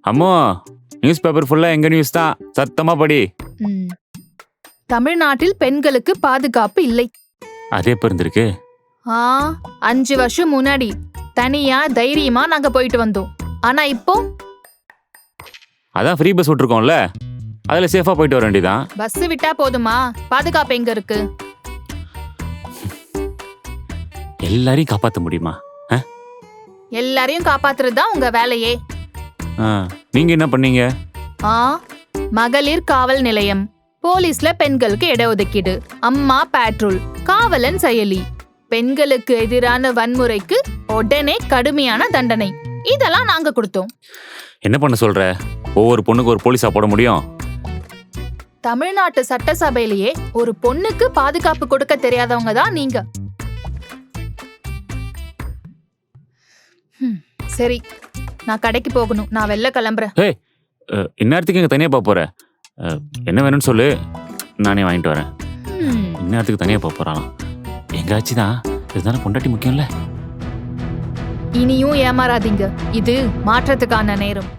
அம்மோ news paper ஃபுல்லா எங்க நியூஸ் தான், சத்தமா படி. ம். தமிழ்நாட்டில் பெண்களுக்கு பாதுகாப்பு இல்லை. அதே எப்ப இருந்திருக்கு? 5 வருஷம் முன்னாடி தனியா தைரியமா நாங்க போயிட்டு வந்தோம். ஆனா இப்போ அதான் ஃப்ரீ பஸ் விட்டுருக்கோம்ல, அதுல சேஃபா போயிட்டு வர வேண்டியதான். பஸ் விட்டா போதுமா? பாதுகாப்பு எங்க இருக்கு? எல்லாரையும் காப்பாத்த முடியுமா? எல்லாரையும் காப்பாத்துறது தான் உங்க வேலையே. நீங்க என்ன பண்ணீங்க? மகளிர் காவல் நிலையம், போலீஸ்ல பெண்களுக்கு இடஒதுக்கீடு, அம்மா பேட்ரோல், காவலன் செயலி, பெண்களுக்கு எதிரான வன்முறைக்கு உடனே கடுமையான தண்டனை, இதெல்லாம் நாங்க கொடுத்தோம். என்ன பண்ண சொல்ற? ஒவ்வொரு பொண்ணுக்கு ஒரு போலீஸா போட முடியும்? தமிழ்நாட்டு சட்டசபையிலேயே ஒரு பொண்ணுக்கு பாதுகாப்பு கொடுக்க தெரியாதவங்க தான் நீங்க. சரி, நான் கடைக்கு போகணும். நான் வெளில கிளம்புறேன். இந்நேரத்துக்கு எங்க தனியா போற? என்ன வேணும்னு சொல்லு, நானே வாங்கிட்டு வரேன். இந்நேரத்துக்கு தனியா போறாளாம். எங்காச்சும் தான், இதுதானே பொண்டாட்டி முக்கியம்ல. இனியும் ஏமாறாதீங்க, இது மாற்றத்துக்கான நேரம்.